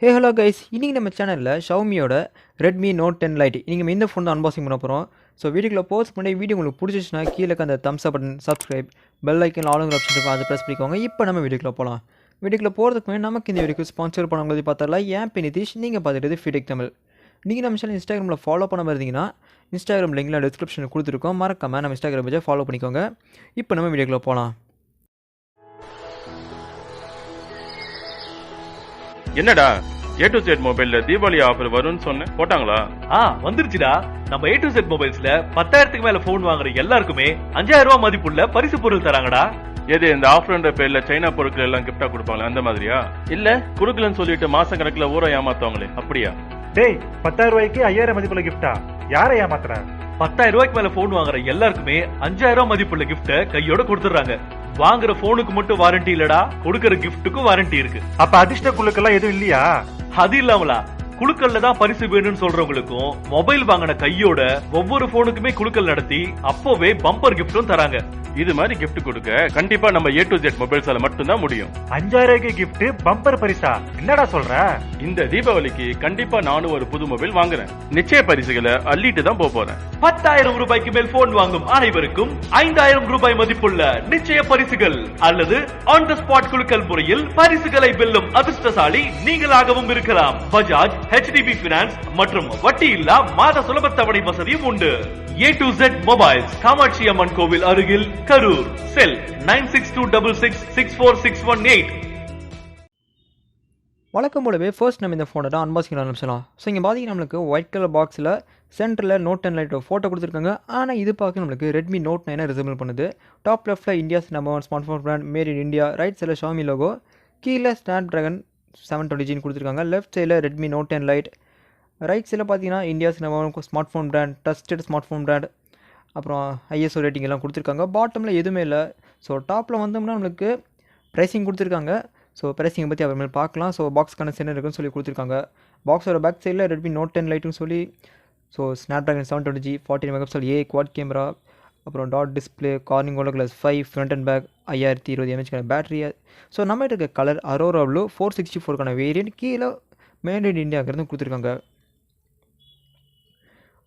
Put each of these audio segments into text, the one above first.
Hey hello guys, இன்னைக்கு நம்ம சேனலில் ஷவுமியோட Redmi Note 10 Lite நீங்கள் இந்த ஃபோன் தான் அன்பாக்சிங் பண்ண போகிறோம். ஸோ வீடியோக்குள்ள போஸ்ட் பண்ணி வீடியோ உங்களுக்கு பிடிச்சிச்சுன்னா கீழே அந்த thumbs up button subscribe bell icon ஆளுங்கிற ஆப்ஷன் இருக்கும், அதை ப்ரெஸ் பண்ணிக்கோங்க. இப்போ நம்ம வீடியோக்குள்ள போகலாம். வீடியோக்குள்ள போகிறதுக்கு முன்னாடி நமக்கு இந்த வீடியோக்கு ஸ்பான்சர் பண்ணவங்க பார்த்தரலாம். என் பேர் நிதீஷ், நீங்கள் பார்த்துட்டு Fewtech Tamil. நீங்கள் நம்ம சேனல் இன்ஸ்டாகிராமில் ஃபாலோ பண்ண இருந்தீங்கன்னா இன்ஸ்டாகிராம் லிங்க்ல டிஸ்கிரிப்ஷனில் கொடுத்துருக்கோம், மறக்காம நம்ம இன்ஸ்டாகிராம் பேஜை ஃபாலோ பண்ணிக்கோங்க. இப்போ நம்ம வீடியோக்குள்ள போகலாம். என்னடா A to Z மொபைல்ல தீபாவளி ஆஃபர் வரும்னு சொன்னேன், போட்டாங்களா? வந்துருச்சுடா. நம்ம A to Z மொபைல்ஸ்ல 10,000க்கு மேல போன் வாங்குற எல்லாருக்குமே 5,000 ரூபாய் மதிப்புள்ள பரிசு பொருள் தராங்கடா. எது இந்த ஆஃபர்ன்ற பேர்ல சைனா பொருட்கள் எல்லாம் கிஃப்டா கொடுப்பாங்களே அந்த மாதிரியா? இல்ல குடுக்கலன்னு சொல்லிட்டு மாசம் கணக்குல ஊரை ஏமாத்துவாங்களே அப்படியா? டேய், 10,000 ரூபாய்க்கு 5,000 மதிப்புள்ள கிஃப்டா? யாரை ஏமாத்துற? 10,000 ரூபாய்க்கு மேல போன் வாங்குற எல்லாருக்குமே 5,000 ரூபாய் மதிப்புள்ள கிஃப்ட கையோட கொடுத்துறாங்க. வாங்குற போனுக்கு மட்டும் வாரண்டி இல்லடா, கொடுக்கற கிஃப்ட்டுக்கும் வாரண்டி இருக்கு. அப்ப அதிர்ஷ்ட குழுக்கெல்லாம் எதுவும் இல்லையா? அது இல்லாமலா, குழுக்கள்ல தான் பரிசு வேணும்னு சொல்றவங்களுக்கும் மொபைல் வாங்கின கையோட ஒவ்வொரு போனுக்குமே குழுக்கள் நடத்தி அப்போவே பம்பர் கிஃப்டும் தராங்க. இது மாதிரி கிஃப்ட் கொடுக்க கண்டிப்பா நம்ம A to Z மொபைல்ஸால மட்டும்தான் முடியும். 5,000 ரூபாய்க்கு கிஃப்ட் பம்பர் பரிசா? என்னடா சொல்ற? இந்த தீபாவளிக்கு கண்டிப்பா நானும் ஒரு புது மொபைல் வாங்குறேன். நிச்சய பரிசுகளை அள்ளிட்டு தான் போறேன். 10,000 ரூபாய்க்கு மேல் போன் வாங்கும் அனைவருக்கும் 5,000 ரூபாய் மதிப்புள்ள நிச்சய பரிசுகள் அல்லது ஆன் த ஸ்பாட் குலுக்கல் முறையில் பரிசுகளை வெல்லும் அதிர்ஷ்டசாலி நீங்களாகவும் இருக்கலாம். பஜாஜ், HDB Finance மற்றும் வட்டி இல்லா மாத சுலப தவணை வசதியும் உண்டு. A to Z mobiles, Kamatchi Amman கோவில் அருகில், கரூர். செல் 9626664618. வழக்கம் போலவே ஃபர்ஸ்ட் நம்ம இந்த ஃபோனை தான் அன்பாக்சிங் ஆரம்பிச்சலாம். ஸோ இங்கே பார்த்தீங்கன்னா நம்மளுக்கு ஒயிட் கலர் பாக்ஸில் சென்டரில் Note 10 Lite ஃபோட்டோ கொடுத்துருக்காங்க. ஆனால் இது பார்க்க நம்மளுக்கு Redmi Note 9 ரிசம்பிள் பண்ணுது. டாப் லெஃப்ட்டில் India's number 1 smart phone brand made in India, right சைடில் ஷாமி லோகோ, கீழே ஸ்னாப்ட்ராகன் 720G கொடுத்துருக்காங்க. லெஃப்ட் சைடில் Redmi Note 10 Lite, ரைட் சைடில் பார்த்தீங்கன்னா India's number 1 smart phone brand, dusted smart phone brand, அப்புறம் ISO rating எல்லாம் கொடுத்துருக்காங்க. பாட்டமில் எதுவுமே இல்லை. ஸோ டாப்பில் வந்தோம்னா நம்மளுக்கு ப்ரைஸிங் கொடுத்துருக்காங்க. ஸோ ப்ரைஸிங்கை பற்றி அப்புறமேல் பார்க்கலாம். ஸோ பாக்ஸ்க்கான என்ன இருக்குன்னு சொல்லி கொடுத்துருக்காங்க. பாக்ஸோட பேக் சைடில் Redmi Note 10 Liteன்னு சொல்லி, so snapdragon 720G 14 megapixel quad camera, அப்புறம் dot display, Corning gorilla glass 5, front and back, 5020 mAh battery. So நம்ம இருக்க கலர் அரோரா ப்ளூ 464க்கான வேரியன்ட், கீழே மேட் இன் இந்தியாங்கிறது கொடுத்துருக்காங்க.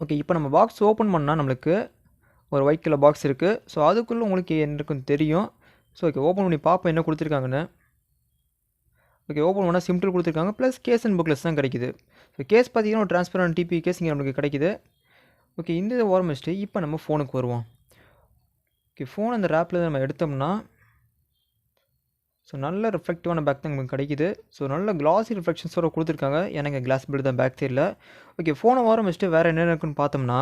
ஓகே, இப்போ நம்ம பாக்ஸ் ஓப்பன் பண்ணால் நம்மளுக்கு ஒரு ஒயிட் கலர் பாக்ஸ் இருக்குது. ஸோ அதுக்குள்ளே உங்களுக்கு என்ன இருக்குன்னு தெரியும். ஸோ ஓகே, ஓப்பன் பண்ணி பார்ப்போம் என்ன கொடுத்துருக்காங்கன்னு. ஓகே, ஓப்பன் பண்ணால் சிம்பிள் கொடுத்துருக்காங்க, ப்ளஸ் கேஸ் அண்ட் புக்லெஸ் தான் கிடைக்குது. ஸோ கேஸ் பார்த்தீங்கன்னா ஒரு டிரான்ஸ்பரண்ட் டிபி கேஸ் இங்கே நம்மளுக்கு கிடைக்குது. ஓகே, இந்த ஓரம் வச்சுட்டு இப்போ நம்ம ஃபோனுக்கு வருவோம். ஓகே, ஃபோன் அந்த ரேப்பில் நம்ம எடுத்தோம்னா ஸோ நல்ல ரிஃப்ளெக்டிவான பேக் தான் நமக்கு கிடைக்குது. ஸோ நல்ல கிளாஸி ரிஃப்ளெக்ஷன்ஸோட கொடுத்துருக்காங்க. எனக்கு கிளாஸ் பில்டு தான் பேக் சைடில். ஓகே, ஃபோனை ஓரம் வச்சுட்டு வேறு என்னென்ன இருக்குன்னு பார்த்தோம்னா,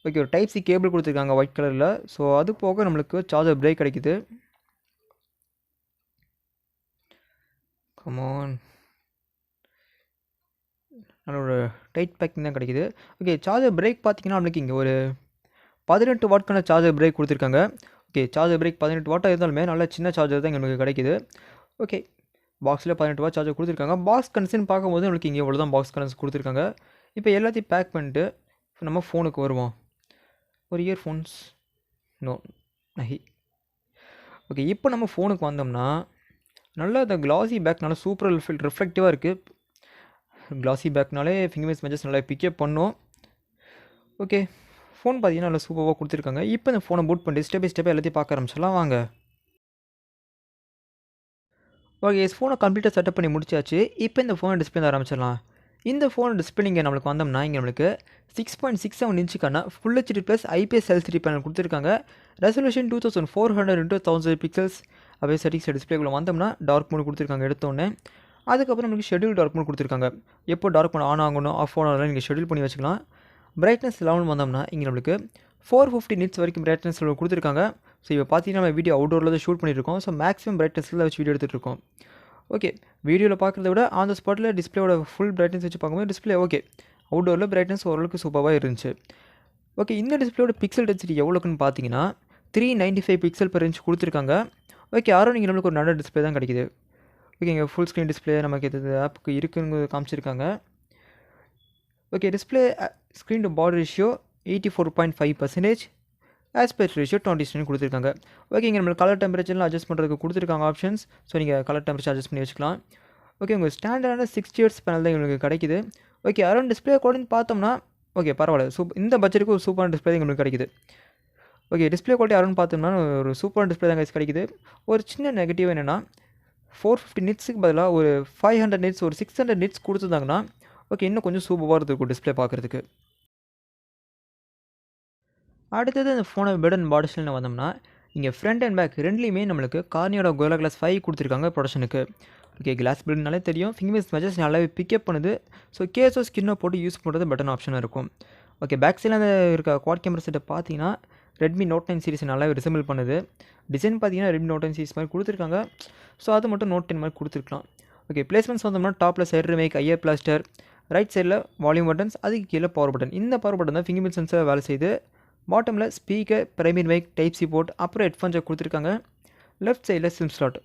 ஓகே ஒரு டைப் சி கேபிள் கொடுத்துருக்காங்க ஒயிட் கலரில். ஸோ அது போக நம்மளுக்கு சார்ஜர் பிரேக் கிடைக்குது. கமான், நல்ல டைட் பேக்கிங் தான் கிடைக்குது. ஓகே, சார்ஜர் பிரேக் பார்த்தீங்கன்னா நம்மளுக்கு இங்கே ஒரு 18 வாட்க்கான சார்ஜர் பிரேக் கொடுத்துருக்காங்க. ஓகே, சார்ஜர் பிரேக் 18 வாட்டாக இருந்தாலுமே நல்ல சின்ன சார்ஜர் தான் எங்களுக்கு கிடைக்குது. ஓகே, பாக்ஸில் 18 வாட் சார்ஜர் கொடுத்துருக்காங்க. பாக்ஸ் கன்சன் பார்க்கும்போது நம்மளுக்கு இங்கே இவ்வளோ தான் பாக்ஸ் கன்சன் கொடுத்துருக்காங்க. இப்போ எல்லாத்தையும் பேக் பண்ணிட்டு இப்போ நம்ம ஃபோனுக்கு வருவோம். ஒரு இயர்ஃபோன்ஸ் நோ நஹி. ஓகே, இப்போ நம்ம ஃபோனுக்கு வந்தோம்னா நல்லா அந்த கிளாஸி பேக் நல்லா சூப்பர் ரிஃப்ளெக்டிவாக இருக்குது. கிளாஸி பேக்னாலே ஃபிங்கர்ஸ் மெஜர்ஸ் நல்லா பிக்கப் பண்ணும். ஓகே, ஃபோன் பார்த்தீங்கன்னா நல்லா சூப்பராக கொடுத்துருக்காங்க. இப்போ இந்த ஃபோனை பூட் பண்ணிட்டு ஸ்டெப் பை ஸ்டெப்பாக எல்லாத்தையும் பார்க்க ஆரம்பிச்சிடலாம் வாங்க. ஓகே, ஃபோனை கம்ப்ளீட்டாக செட்டப் பண்ணி முடிச்சாச்சு. இப்போ இந்த ஃபோனை டிஸ்பிளே ஆரம்பிச்சிடலாம். இந்த ஃபோன் டிஸ்பிளே இங்கே நம்மளுக்கு வந்தோம்னா இங்கே நம்மளுக்கு 6.67 இன்ச்சுக்கான full HD plus IPS LCD panel கொடுத்துருக்காங்க. Resolution 2400x1000 pixels. அப்படியே செட்டிங்ஸ் டிஸ்பிளேக்குள்ளே வந்தோம்னா டார்க் மோட் கொடுத்துருக்காங்க எடுத்தோடனே. அதுக்கப்புறம் நம்மளுக்கு ஷெட்யூல் டார்க் மோட் கொடுத்துருக்காங்க. எப்போ டார்க் மோட் ஆன் ஆகணும் ஆஃப் ஆகணும் நீங்கள் ஷெட்யூல் பண்ணி வச்சுக்கலாம். பிரைட்னஸ் லெவல் வந்தோம்னா இங்கே நம்மளுக்கு 450 nits வரைக்கும் பிரைட்னஸ் லெவல் கொடுத்துருக்காங்க. ஸோ இப்போ பார்த்தீங்கன்னா நம்ம வீடியோ அவுட்டோரில் தான் ஷூட் பண்ணியிருக்கோம். ஸோ மேக்ஸிமம் பிரைட்னஸில் வச்சு வீடியோ எடுத்துகிட்டு இருக்கோம். ஓகே, வீடியோவில் பார்க்குறத விட ஆன் த ஸ்பாட்டில் டிஸ்பிளேயோட ஃபுல் பிரைட்னஸ் வச்சு பார்க்கும்போது டிஸ்பிளே ஓகே அவுட்டோரில் பிரைட்னஸ் ஓரளவுக்கு சூப்பராக இருந்துச்சு. ஓகே, இந்த டிஸ்பிளேயோட பிக்சல் டென்சிட்டி எவ்வளோக்குன்னு பார்த்தீங்கன்னா 395 பிக்சல் per inch கொடுத்துருக்காங்க. ஓகே, ஆரோ நீங்கள் நம்மளுக்கு ஒரு நல்ல டிஸ்பிளே தான் கிடைக்குது. ஓகே, இங்கே ஃபுல் ஸ்க்ரீன் டிஸ்பிளே நமக்கு இது ஆப்புக்கு இருக்குன்னு காமிச்சிருக்காங்க. Okay, display screen to body ratio 84.5%. Aspect ratio 20:9 கொடுத்துருக்காங்க. ஓகே, இங்கே நம்மளுக்கு கலர் டெம்பரேச்சர்லாம் அட்ஜஸ்ட் பண்ணுறதுக்கு கொடுத்துருக்காங்க ஆப்ஷன்ஸ். ஸோ நீங்கள் கலர் டெம்பரேச்சர் அட்ஜஸ்ட் பண்ணி வச்சுக்கலாம். ஓகே, உங்கள் ஸ்டாண்டர்டான 60 ஹெர்ட்ஸ் பேனல் தான் எங்களுக்கு கிடைக்குது. ஓகே, அரௌண்ட் டிஸ்பிளே குவாலிட்டி பார்த்தோம்னா ஓகே பரவாயில்ல, இந்த பட்ஜெட்டுக்கு ஒரு சூப்பரான டிஸ்பிளே எங்களுக்கு கிடைக்குது. ஓகே, டிஸ்பிளே குவாலிட்டி அரௌண்ட் பார்த்தோம்னா ஒரு சூப்பரான டிஸ்பிளே தான் கிடைக்குது. ஒரு சின்ன நெகட்டிவ் என்னென்னா 450 நிட்ஸுக்கு பதிலாக ஒரு 500 நிட்ஸ் ஒரு 600 நிட்ஸ் கொடுத்துருந்தாங்கன்னா ஓகே இன்னும் கொஞ்சம் சூப்பராக இருக்கும் டிஸ்பிளே பார்க்குறதுக்கு. அடுத்தது இந்த ஃபோனை பெட் அண்ட் பாடிஷனில் வந்தோம்னா இங்கே ஃப்ரண்ட் அண்ட் பேக் ரெண்டுலேயுமே நம்மளுக்கு கார்னியோட கோலா கிளாஸ் 5 கொடுத்துருக்காங்க ப்ரொடக்ஷனுக்கு. ஓகே, கிளாஸ் பில்ட்னாலே தெரியும், ஃபிங்கர்ஸ் மெஜர்ஸ் நல்லாவே பிக்கப் பண்ணுது. ஸோ கேஸோ ஸ்கின்னோ போட்டு யூஸ் பண்ணுறது பட்டன் ஆப்ஷனாக இருக்கும். ஓகே, பேக் சைடில் இருக்க குவாட் கேமரா செட்டை பார்த்தீங்கன்னா Redmi Note 9 சீரிஸ் நல்லாவே ரிசம்பிள் பண்ணுது. டிசைன் பார்த்தீங்கன்னா Redmi Note 9 சீரிஸ் மாதிரி கொடுத்துருக்காங்க. ஸோ அது மட்டும் Note 10 மாதிரி கொடுத்துருக்கலாம். ஓகே, பிளேஸ்மெண்ட்ஸ் வந்தோம்னா டாப்பில் side mic IR blaster, right சைடில் வால்யூம் பட்டன்ஸ், அதுக்கு கீழே பவர் பட்டன். இந்த பவர் பட்டன் தான் ஃபிங்கர் சென்சர் வேலை செய்யுது. பாட்டமில் speaker, primary mic, type C port, அப்புறம் ஹெட்ஃபோன் ஜாக் கொடுத்துருக்காங்க. லெஃப்ட் சைடில் சிம் ஸ்லாட்.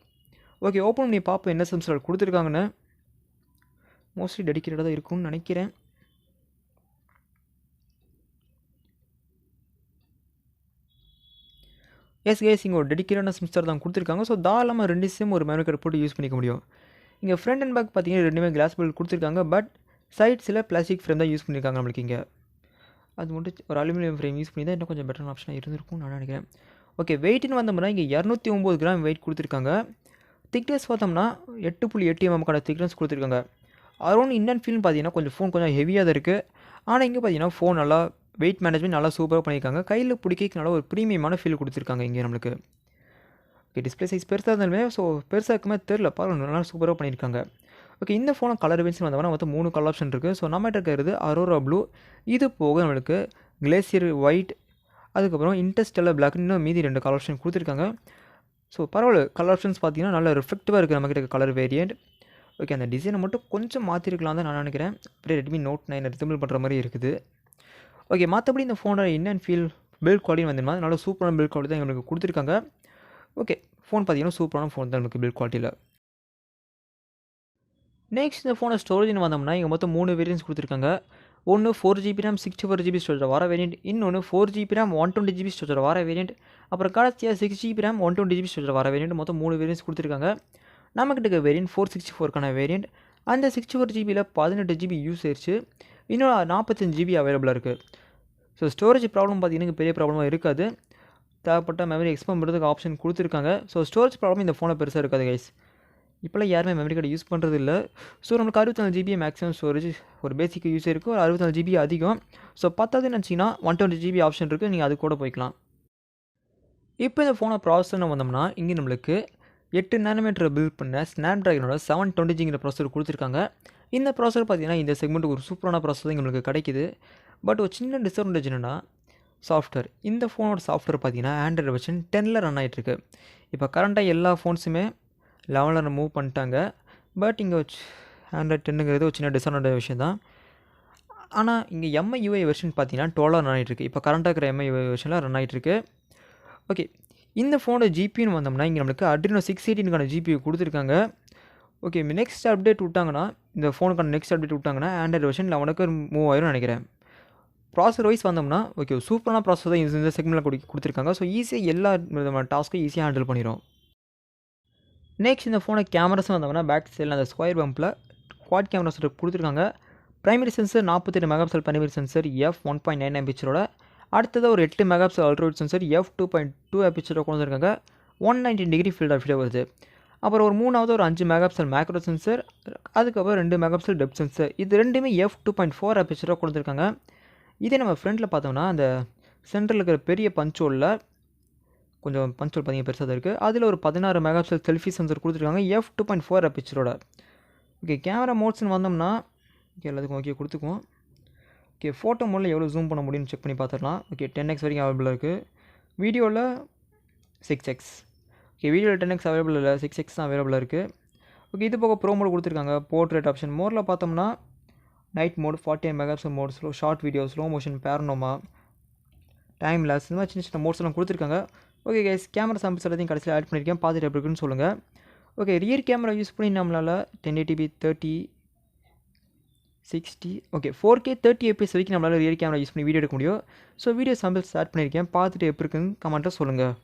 ஓகே, ஓப்பன் பண்ணி பார்ப்போம் என்ன சிம் ஸ்லாட் கொடுத்துருக்காங்கன்னு. மோஸ்ட்லி டெடிக்கேட்டடாக தான் இருக்கும்னு நினைக்கிறேன். எஸ் கேஸ், இங்கே ஒரு டெடிக்கேட்டான சிம் ஸ்லாட் தான் கொடுத்துருக்காங்க. ஸோ தாராளமாக 2 சிம் ஒரு மெமரி கார்டு போட்டு யூஸ் பண்ணிக்க முடியும். இங்கே ஃப்ரண்ட் அண்ட் பேக் பார்த்தீங்கன்னா ரெண்டுமே கிளாஸ் பில்ட் கொடுத்துருக்காங்க. பட் சைட்ஸில் பிளாஸ்டிக் ஃப்ரேம் தான் யூஸ் பண்ணியிருக்காங்க நம்மளுக்கு. இங்கே அது மட்டும் ஒரு அலுமினியம் ஃப்ரேம் யூஸ் பண்ணி தான் இன்னும் கொஞ்சம் பெட்டரான ஆப்ஷனாக இருந்திருக்கும் நான் நினைக்கிறேன். ஓகே, வெயிட்னு வந்தோம்னா இங்கே 209 கிராம் வெயிட் கொடுத்துருக்காங்க. திக்னஸ் பார்த்தோம்னா 8.8 mm திக்னஸ் கொடுத்துருக்காங்க. அரௌண்ட் இன் அண்ட் ஃபீல்னு பார்த்தீங்கன்னா ஃபோன் கொஞ்சம் ஹெவியாக தான் இருக்குது. ஆனால் இங்கே பார்த்தீங்கன்னா ஃபோன் நல்லா வெயிட் மேனேஜ்மெண்ட் நல்லா சூப்பராக பண்ணியிருக்காங்க. கையில் பிடிக்க நல்லா ஒரு ப்ரீமியமான ஃபீல் கொடுத்துருக்காங்க இங்கே நம்மளுக்கு. ஓகே, டிஸ்பிளே சைஸ் பெருசாக இருந்தாலுமே ஸோ பெருசாக இருக்குமே தெரில, பரவாயில்ல நல்லா சூப்பராக பண்ணியிருக்காங்க. ஓகே, இந்த ஃபோனை கலர் வேரியன்ட்ஸ்னு வந்தோம்னா மொத்தம் 3 கலர் ஆப்ஷன் இருக்குது. ஸோ நம்மகிட்ட இருக்கிறது அரோரா ப்ளூ, இது போக நம்மளுக்கு கிளேசியர் ஒயிட், அதுக்கப்புறம் இன்டர்ஸ்டெல்லர் பிளாக், இன்னும் மீதி 2 கலர் ஆப்ஷன் கொடுத்துருக்காங்க. ஸோ பரவாயில்ல, கலர் ஆப்ஷன்ஸ் பார்த்தீங்கன்னா நல்லா ரிஃப்ளெக்டிவாக இருக்குது நம்மகிட்ட கலர் வேரியண்ட். ஓகே, அந்த டிசைனை மட்டும் கொஞ்சம் மாற்றிருக்கலாம் தான் நான் நினைக்கிறேன். அப்படியே Redmi Note 9 ரிசம்பிள் பண்ணுற மாதிரி இருக்குது. ஓகே, மற்றபடி இந்த ஃபோனோட in and feel build quality வந்தோம்னா நல்லா சூப்பரான பில்ட் குவாலிட்டி தான் எங்களுக்கு கொடுத்துருக்காங்க. ஓகே, ஃபோன் பார்த்தீங்கன்னா சூப்பரான ஃபோன் தான் நமக்கு பில்ட் குவாலிட்டியில். நெக்ஸ்ட் இந்த ஃபோனை ஸ்டோரேஜ்னு வந்தோம்னா இங்கே மொத்தம் 3 வேரியன்ட்ஸ் கொடுத்துருக்காங்க. ஒன்று 4GB RAM 64GB ஸ்டோரேஜ் வர வேரியண்ட், இன்னொன்று 4GB RAM 120GB ஸ்டோரேஜ் வர வேரியண்ட், அப்புறம் கடைசியாக 6GB RAM 120GB ஸ்டோரேஜ் வர வேரியண்ட். மொத்தம் 3 வேரியன்ட்ஸ் கொடுத்துருக்காங்க. நம்மக்கிட்ட இருக்க வேரியண்ட் 464க்கான வேரியண்ட். அந்த 64GBயில் 18GB யூஸ் ஆயிடுச்சு, இன்னும் 45GB அவைலபிளாக இருக்குது. ஸோ ஸ்டோரேஜ் ப்ராப்ளம் பார்த்தீங்கன்னா பெரிய ப்ராப்ளமாக இருக்காது. தேவைப்பட்ட மெமரி எக்ஸ்பேண்ட் பண்ணுறதுக்கு ஆப்ஷன் கொடுத்துருக்காங்க. ஸோ ஸ்டோரேஜ் ப்ராப்ளம் இந்த ஃபோனை பெருசாக இருக்காது கைஸ். இப்போலாம் யாருமே மெமரி கார்டு யூஸ் பண்ணுறது இல்லை. ஸோ நம்மளுக்கு 64GB மேக்ஸிமம் ஸ்டோரேஜ் ஒரு பேசிக் யூஸ் இருக்குது. ஒரு 64GB அதிகம். ஸோ 10 நினச்சிங்கன்னா 120GB ஆப்ஷன் இருக்குது, நீங்கள் அது கூட போய்க்கலாம். இப்போ இந்த ஃபோனை ப்ராசஸர்னு வந்தோம்னா இங்கே நம்மளுக்கு 8 nm பில்ட் பண்ண ஸ்னாப்ட்ராகனோட 720Gங்கிற ப்ராசஸர் கொடுத்துருக்காங்க. இந்த ப்ராசஸர் பார்த்தீங்கன்னா இந்த செக்மெண்ட்டுக்கு ஒரு சூப்பரான ப்ராசஸர் நம்மளுக்கு கிடைக்குது. பட் ஒரு சின்ன டிஸ்அட்வான்டேஜ் என்னென்னா சாஃப்ட்வேர். இந்த ஃபோனோட சாஃப்ட்வேர் பார்த்தீங்கன்னா ஆண்ட்ராய்டு வெர்ஷன் 10ல் ரன் ஆகிட்டுருக்கு. இப்போ கரண்ட்டாக எல்லா ஃபோன்ஸுமே 11ல் மூவ் பண்ணிட்டாங்க. பட் இங்கே ஆண்ட்ராய்டு 10ங்கிறது ஒரு சின்ன டிஸ்அட்வான்டேஜ் விஷயம் தான். ஆனால் இங்கே MIUI வெர்ஷன் பார்த்தீங்கன்னா 12ல் ரன் ஆகிட்டுருக்கு. இப்போ கரண்ட்டாக இருக்கிற MIUI வெர்ஷனில் ரன் ஆகிட்டுருக்கு. ஓகே, இந்த ஃபோனோட ஜிபின்னு வந்தோம்னா இங்கே நம்மளுக்கு Adreno 618க்கான GPU கொடுத்துருக்காங்க. ஓகே, நெக்ஸ்ட் அப்டேட் விட்டாங்கன்னா இந்த ஃபோனுக்கான நெக்ஸ்ட் அப்டேட் விட்டாங்கன்னா ஆண்ட்ராய்டு வெர்ஷன் 11க்கு மூவ் ஆயிரும் நினைக்கிறேன். ப்ராசஸர் வைஸ் வந்தோம்னா ஓகே சூப்பரான ப்ராசஸர் தான் இந்த செக்மெண்ட்டில் கொடுத்துருக்காங்க. ஸோ ஈஸியாக எல்லா விதமான டாஸ்க்கும் ஈஸியாக ஹேண்டில் பண்ணிடும். நெக்ஸ்ட் இந்த ஃபோனை கேமராஸ் வந்தோம்னா பேக் சைடில் அந்த ஸ்கொயர் பம்பில் குவாட் கேமரா செட்டப் கொடுத்துருக்காங்க. Primary sensor 48 megapixel primary sensor f1.9 பிக்சரோட, அடுத்தது ஒரு 8 மெகாபிக்சல் அல்ட்ராவைட் சென்சர் f2.2 பிக்சரோட கொண்டு வந்திருக்காங்க. 190 டிகிரி ஃபீல்ட் ஆஃப் வியூ வருது. அப்புறம் ஒரு மூணாவது ஒரு 5 மெகாபிக்சல் மேக்ரோ சென்சர், அதுக்கப்புறம் 2 மெகாபிக்சல் டெப்த் சென்சர். இது ரெண்டுமே f2.4 பிக்சரோட கொடுத்துருக்காங்க. இதே நம்ம ஃப்ரண்ட்டில் பார்த்தோம்னா அந்த சென்டரில் இருக்கிற பெரிய பஞ்சோலில் கொஞ்சம் பஞ்சோல் பார்த்தீங்கன்னா பெருசாக தான் இருக்குது. அதில் ஒரு 16 மெகாபிக்சல் செல்ஃபி சென்சர் கொடுத்துருக்காங்க f2.4 பிக்சரோட. ஓகே, கேமரா மோட்ஸ்னு வந்தோம்னா ஓகே எல்லாத்துக்கும் ஓகே கொடுத்துக்குவோம். ஓகே, ஃபோட்டோ மோடில் எவ்வளோ ஜூம் பண்ண முடியும்னு செக் பண்ணி பார்த்துடலாம். ஓகே, 10x வரைக்கும் அவைலபிளாக இருக்குது. வீடியோவில் 6x. ஓகே, வீடியோவில் 10x அவைலபிள் இல்லை, 6x தான் அவைலபிளாக இருக்குது. ஓகே, இது போக ப்ரோ மோட் கொடுத்துருக்காங்க. போர்ட்ரேட் ஆப்ஷன் மோடில் பார்த்தோம்னா night mode, 48 megapixel mode, short video, slow motion, panorama, time lapse, இந்த மாதிரி சின்ன சின்ன மோட்ஸ் எல்லாம் கொடுத்துருக்காங்க. ஓகே கைஸ், கேமரா சாம்பிள்ஸ் எல்லாத்தையும் கடைசியில் ஆட் பண்ணியிருக்கேன், பார்த்துட்டு எப்படி இருக்குன்னு சொல்லுங்கள். ஓகே, ரியர் கேமரா யூஸ் பண்ணி நம்மளால் 1080p 30 60 ஓகே 4K 30 fps வரைக்கும் நம்மளால் ரியல் கேமரா யூஸ் பண்ணி வீடியோ எடுக்க முடியும். ஸோ வீடியோ சாம்பிள் ஸ்டார்ட் பண்ணியிருக்கேன், பார்த்துட்டு எப்படி இருக்குன்னு கமெண்ட்டாக சொல்லுங்கள்.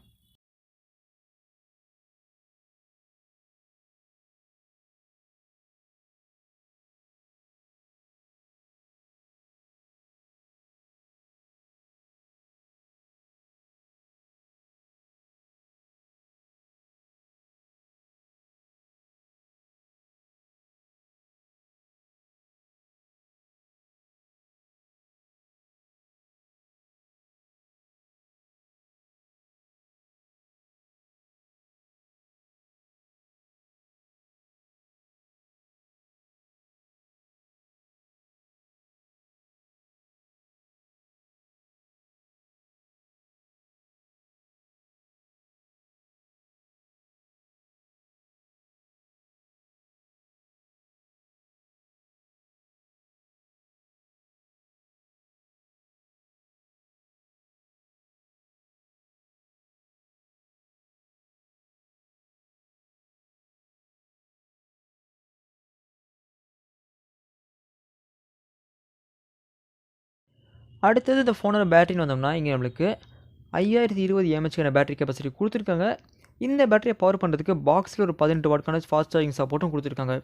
அடுத்தது இந்த ஃபோனோட பேட்டரின்னு வந்தோம்னா இங்கே நம்மளுக்கு 5020 mAh பேட்டரி கெப்பாசிட்டி கொடுத்துருக்காங்க. இந்த பேட்டரியை பவர் பண்ணுறதுக்கு பாக்ஸில் ஒரு 18 வாட்க்கான ஃபாஸ்ட் சார்ஜிங் சப்போர்ட்டும் கொடுத்துருக்காங்க.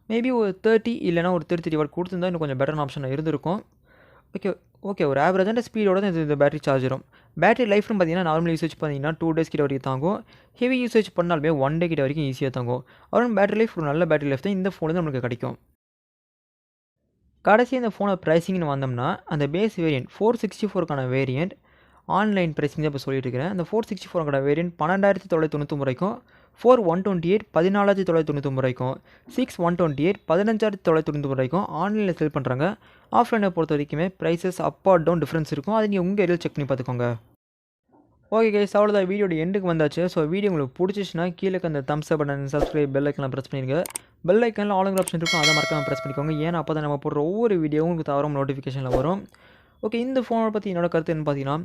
மேபி ஒரு 30 இல்லைனா ஒரு 33 வாட் கொடுத்துருந்தா இன்னும் கொஞ்சம் பெட்டரான ஆப்ஷனாக இருந்திருக்கும். ஓகே ஒரு ஆவரேஜான ஸ்பீடோட தான் இந்த பேட்டரி சார்ஜ் வரும். பேட்டரி லைஃப்னு பார்த்தீங்கன்னா நார்மல் யூசேஜ் பார்த்தீங்கன்னா 2 days கிட்ட வரைக்கும் தாங்கும். ஹெவி யூசேஜ் பண்ணாலுமே 1 day கிட்ட வரைக்கும் ஈஸியாக தாங்கும். அப்புறம் பேட்டரி லைஃப் ஒரு நல்ல பேட்டரி லைஃப் தான் இந்த ஃபோனில் நம்மளுக்கு கிடைக்கும். கடைசி இந்த ஃபோனோட ப்ரைஸிங்னு வந்தோம்னா அந்த பேஸ் வேரியன்ட் 464க்கான வேரியன்ட் ஆன்லைன் ப்ரைஸிங் தான் இப்போ சொல்லிட்டு இருக்கிறேன். அந்த 464க்கான வேரியன்ட் 12,999 ரூபாய்க்கும், 4128 14,999 ரூபாய்க்கும், 6128 15,999 ரூபாய்க்கும் ஆன்லைனில் செல் பண்ணுறாங்க. ஆஃப்லைனை பொறுத்த வரைக்குமே prices up are down difference இருக்கும். அதை நீங்கள் உங்கள் ஏரியாவில் செக் பண்ணி பார்த்துக்கோங்க. ஓகே கைஸ், அவ்வளோதான் வீடியோட எண்டுக்கு வந்தாச்சு. ஸோ வீடியோ உங்களுக்கு பிடிச்சிச்சுன்னா கீழே அந்த thumbs up button, subscribe, bell ஐக்கன்லாம் ப்ரெஸ் பண்ணிடுங்க. பெல் ஐக்கனில் ஆளுங்கிற ஆப்ஷன் இருக்கும், அதை மறக்காமல் ப்ரெஸ் பண்ணிக்கோங்க. ஏன்னா அப்போ தான் நம்ம போடுற ஒவ்வொரு வீடியோவும் உங்களுக்கு தவறாமல் நோட்டிஃபிகேஷனில் வரும். ஓகே, இந்த ஃபோனை பற்றி என்னோட கருத்து என்ன பார்த்தீங்கன்னா,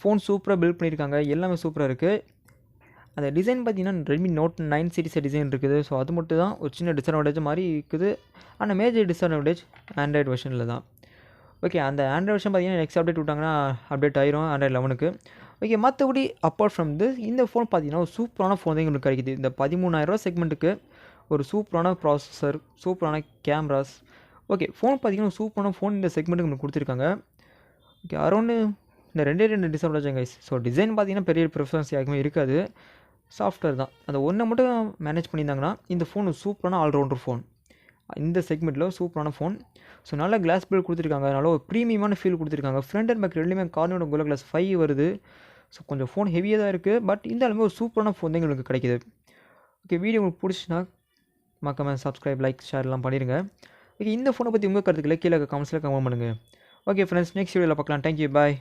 ஃபோன் சூப்பராக பில்ட் பண்ணியிருக்காங்க, எல்லாமே சூப்பராக இருக்குது. அந்த டிசைன் பார்த்தீங்கன்னா Redmi Note 9 சீரிஸ் டிசைன் இருக்குது. ஸோ அது மட்டும் தான் ஒரு சின்ன டிஸ்அட்வான்டேஜ் மாதிரி இருக்குது. ஆனால் மேஜர் டிஸ்அட்வான்டேஜ் ஆண்ட்ராய்டு வெர்ஷனில் தான். ஓகே, அந்த ஆண்ட்ராய்டு வெர்ஷன் பார்த்தீங்கன்னா நெக்ஸ்ட் அப்டேட் விட்டாங்கன்னா அப்டேட் ஆயிரும் ஆண்ட்ராய்டு 11க்கு. ஓகே, மற்றபடி அப்பார்ட் ஃப்ரம் திஸ் இந்த ஃபோன் பார்த்தீங்கன்னா ஒரு சூப்பரான ஃபோன் தான் உங்களுக்கு கிடைக்குது. இந்த 13,000 செக்மெண்ட்டுக்கு ஒரு சூப்பரான ப்ராசஸர், சூப்பரான கேமராஸ். ஓகே, ஃபோன் பார்த்தீங்கன்னா சூப்பரான ஃபோன் இந்த செக்மெண்ட்டுக்கு உங்களுக்கு கொடுத்துருக்காங்க. ஓகே, அரௌண்டு இந்த ரெண்டு டிஸ்அட்வான்டேஜ் கைஸ். ஸோ டிசைன் பார்த்தீங்கன்னா பெரிய ப்ரிஃபரன்ஸ் யாருக்குமே இருக்காது, சாஃப்ட்வேர் தான். அந்த ஒன்றை மட்டும் மேனேஜ் பண்ணியிருந்தாங்கன்னா இந்த ஃபோன் ஒரு சூப்பரான ஆல்ரவுண்டர் ஃபோன், இந்த செக்மெண்ட்டில் சூப்பரான ஃபோன். ஸோ நல்ல கிளாஸ் பில்ட் கொடுத்துருக்காங்க, நல்ல ஒரு ப்ரீமியமான ஃபீல் கொடுத்துருக்காங்க. ஃப்ரண்ட் அண்ட் பேக் ரெண்டுமே கார்னோட கோலா கிளாஸ் 5 வருது. ஸோ கொஞ்சம் ஃபோன் ஹெவியாக தான் இருக்குது, பட் இருந்தாலுமே ஒரு சூப்பரான ஃபோன் தான் எங்களுக்கு கிடைக்குது. ஓகே, வீடியோ உங்களுக்கு பிடிச்சின்னா மறக்காம சப்ஸ்கிரைப், லைக், ஷேர்லாம் பண்ணிடுங்க. ஓகே, இந்த ஃபோனை பற்றி உங்கள் கருத்துக்களை கீழே கமெண்ட்ஸில் கமெண்ட் பண்ணுங்கள். ஓகே ஃப்ரெண்ட்ஸ், நெக்ஸ்ட் வீடியோவில் பார்க்கலாம். தேங்க்யூ, பாய்.